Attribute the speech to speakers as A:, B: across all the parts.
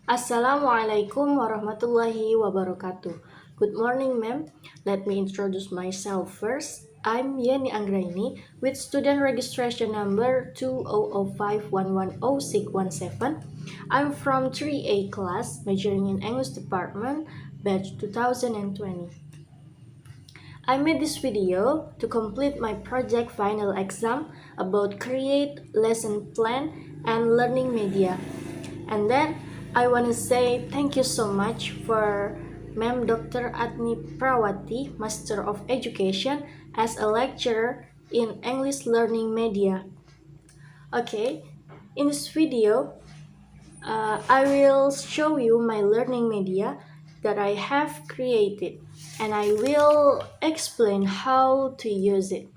A: Assalamualaikum warahmatullahi wabarakatuh. Good morning, ma'am. Let me introduce myself first. I'm Yeni Anggraini with student registration number 2005110617. I'm from 3A class, majoring in English department, batch 2020. I made this video to complete my project final exam about create lesson plan and learning media. And then I want to say thank you so much for Ma'am Dr. Adni Prawati, Master of Education, as a lecturer in English Learning Media. Okay, in this video, I will show you my learning media that I have created, and I will explain how to use it.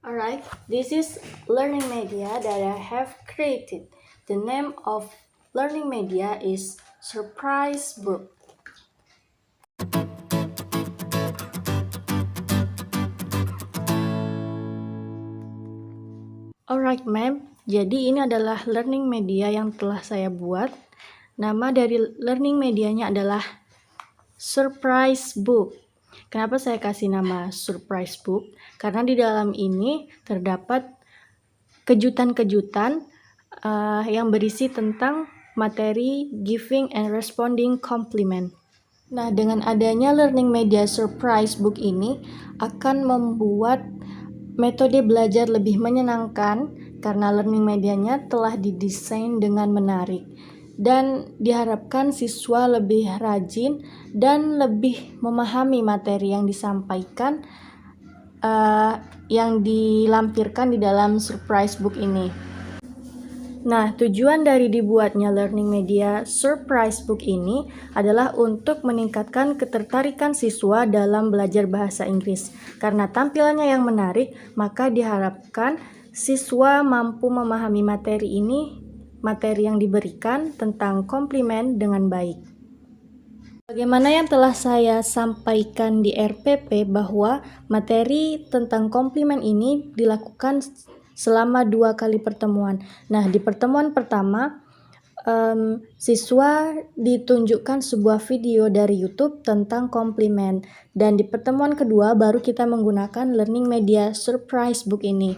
A: Alright, this is learning media that I have created. The name of learning media is Surprise Book. Alright, ma'am. Jadi ini adalah learning media yang telah saya buat. Nama dari learning medianya adalah Surprise Book. Kenapa saya kasih nama Surprise Book? Karena di dalam ini terdapat kejutan-kejutan yang berisi tentang materi giving and responding compliment. Nah, dengan adanya learning media Surprise Book ini akan membuat metode belajar lebih menyenangkan karena learning medianya telah didesain dengan menarik dan diharapkan siswa lebih rajin dan lebih memahami materi yang disampaikan yang dilampirkan di dalam Surprise Book ini. Nah, tujuan dari dibuatnya learning media Surprise Book ini adalah untuk meningkatkan ketertarikan siswa dalam belajar bahasa Inggris. Karena tampilannya yang menarik, maka diharapkan siswa mampu memahami materi yang diberikan tentang komplimen dengan baik. Bagaimana yang telah saya sampaikan di RPP bahwa materi tentang komplimen ini dilakukan selama 2 kali pertemuan. Nah, di pertemuan pertama, siswa ditunjukkan sebuah video dari YouTube tentang komplimen. Dan di pertemuan kedua, baru kita menggunakan learning media Surprise Book ini.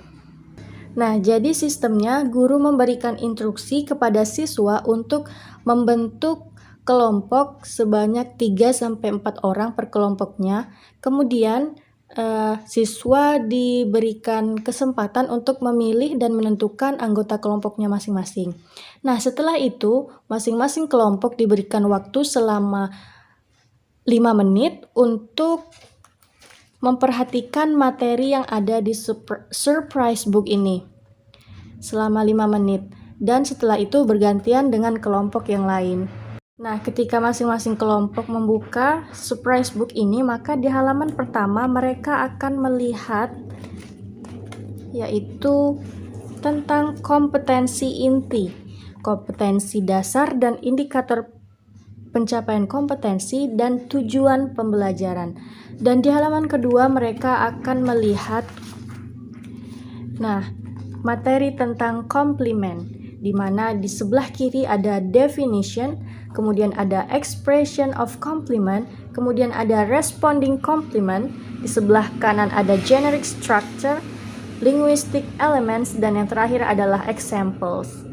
A: Nah, jadi sistemnya guru memberikan instruksi kepada siswa untuk membentuk kelompok sebanyak 3-4 orang per kelompoknya. Kemudian siswa diberikan kesempatan untuk memilih dan menentukan anggota kelompoknya masing-masing. Nah, setelah itu masing-masing kelompok diberikan waktu selama 5 menit untuk memperhatikan materi yang ada di Surprise Book ini selama 5 menit. Dan setelah itu bergantian dengan kelompok yang lain. Nah, ketika masing-masing kelompok membuka Surprise Book ini, maka di halaman pertama mereka akan melihat yaitu tentang kompetensi inti, kompetensi dasar dan indikator pencapaian kompetensi dan tujuan pembelajaran. Dan di halaman kedua mereka akan melihat materi tentang komplimen, di mana di sebelah kiri ada definition, kemudian ada expression of compliment, kemudian ada responding compliment, di sebelah kanan ada generic structure, linguistic elements, dan yang terakhir adalah examples.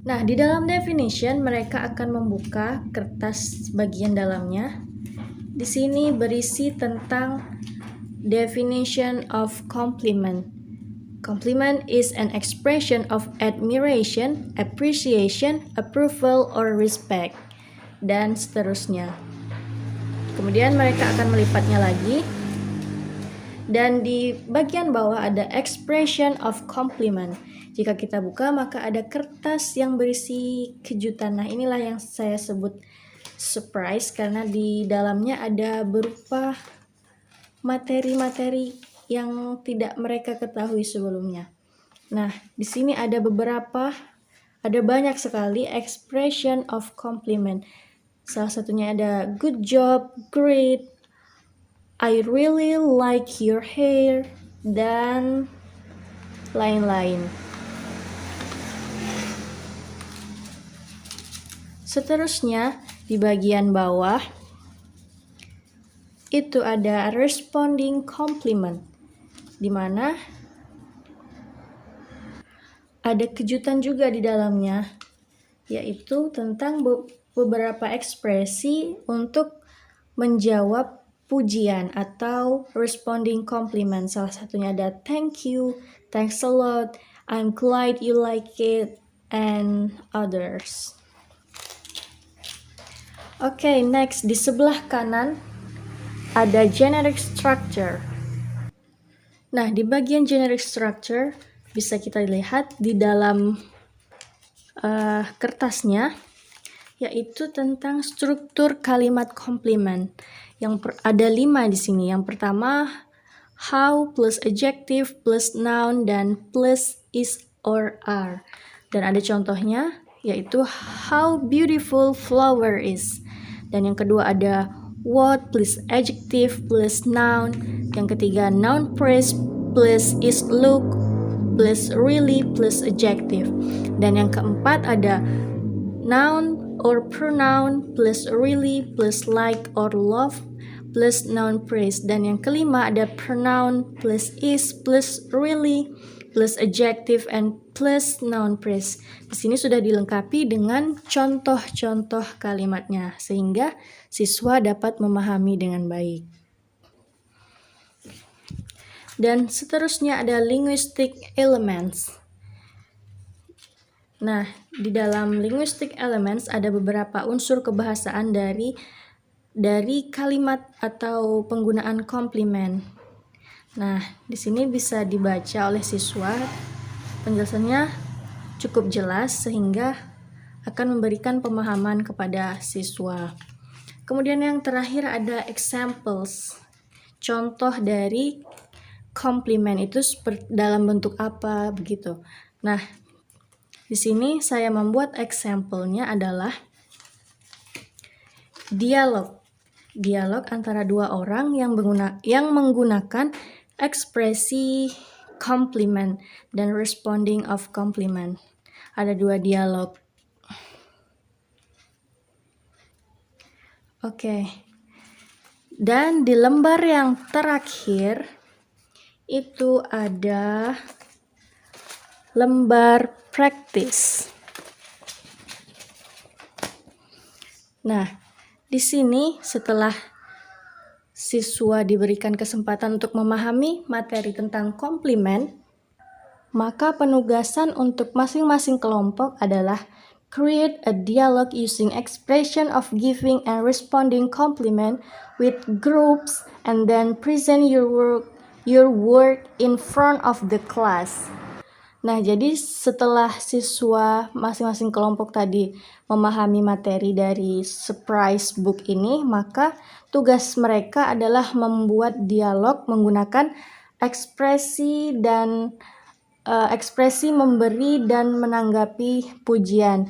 A: Nah, di dalam definition mereka akan membuka kertas bagian dalamnya. Di sini berisi tentang definition of compliment. Compliment is an expression of admiration, appreciation, approval, or respect, dan seterusnya. Kemudian mereka akan melipatnya lagi. Dan di bagian bawah ada expression of compliment. Jika kita buka, maka ada kertas yang berisi kejutan. Nah, inilah yang saya sebut surprise karena di dalamnya ada berupa materi-materi yang tidak mereka ketahui sebelumnya. Nah, di sini ada banyak sekali expression of compliment. Salah satunya ada good job, great, I really like your hair, dan lain-lain. Seterusnya di bagian bawah itu ada responding compliment, di mana ada kejutan juga di dalamnya, yaitu tentang beberapa ekspresi untuk menjawab pujian atau responding compliment. Salah satunya ada thank you, thanks a lot, I'm glad you like it, and others. Oke, next di sebelah kanan ada generic structure. Nah, di bagian generic structure bisa kita lihat di dalam kertasnya, yaitu tentang struktur kalimat komplimen. Ada 5 di sini. Yang pertama, how plus adjective plus noun dan plus is or are. Dan ada contohnya, yaitu how beautiful flower is. Dan yang kedua ada what plus adjective plus noun. Yang ketiga noun phrase plus is look plus really plus adjective. Dan yang keempat ada noun or pronoun plus really plus like or love plus noun phrase. Dan yang kelima ada pronoun plus is plus really plus adjective and plus noun phrase. Di sini sudah dilengkapi dengan contoh-contoh kalimatnya sehingga siswa dapat memahami dengan baik. Dan seterusnya ada linguistic elements. Nah, di dalam linguistic elements ada beberapa unsur kebahasaan dari kalimat atau penggunaan komplimen. Nah, di sini bisa dibaca oleh siswa. Penjelasannya cukup jelas sehingga akan memberikan pemahaman kepada siswa. Kemudian yang terakhir ada examples. Contoh dari komplimen itu dalam bentuk apa begitu. Nah, di sini saya membuat example-nya adalah dialog. Dialog antara dua orang yang menggunakan ekspresi compliment dan responding of compliment. Ada 2 dialog. Oke. Dan di lembar yang terakhir itu ada lembar praktis. Nah, di sini setelah siswa diberikan kesempatan untuk memahami materi tentang komplimen, maka penugasan untuk masing-masing kelompok adalah create a dialogue using expression of giving and responding compliment with groups and then present your work in front of the class. Nah, jadi setelah siswa masing-masing kelompok tadi memahami materi dari surprise book ini, maka tugas mereka adalah membuat dialog menggunakan ekspresi memberi dan menanggapi pujian.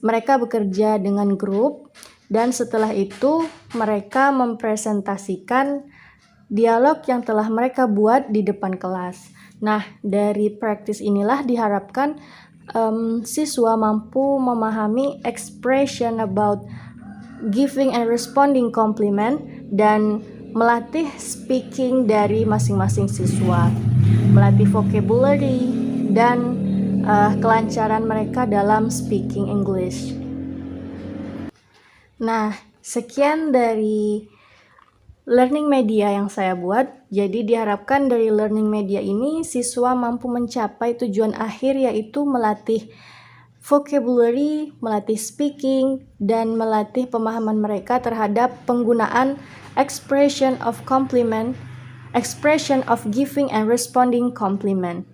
A: Mereka bekerja dengan grup dan setelah itu mereka mempresentasikan dialog yang telah mereka buat di depan kelas. Nah, dari praktis inilah diharapkan siswa mampu memahami expression about giving and responding compliment dan melatih speaking dari masing-masing siswa, melatih vocabulary dan kelancaran mereka dalam speaking English. Nah, sekian dari learning media yang saya buat. Jadi diharapkan dari learning media ini siswa mampu mencapai tujuan akhir, yaitu melatih vocabulary, melatih speaking, dan melatih pemahaman mereka terhadap penggunaan expression of compliment, expression of giving and responding compliment.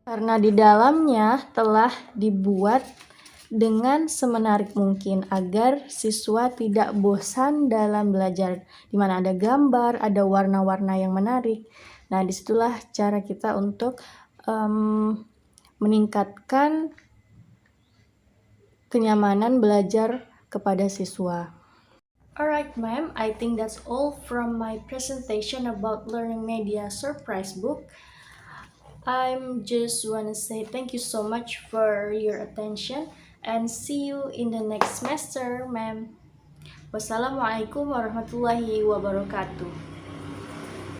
A: Karena di dalamnya telah dibuat dengan semenarik mungkin agar siswa tidak bosan dalam belajar, di mana ada gambar, ada warna-warna yang menarik. Nah, disitulah cara kita untuk meningkatkan kenyamanan belajar kepada siswa. Alright, ma'am, I think that's all from my presentation about learning media surprise book. I'm just wanna say thank you so much for your attention and see you in the next semester, ma'am. Wassalamualaikum warahmatullahi wabarakatuh.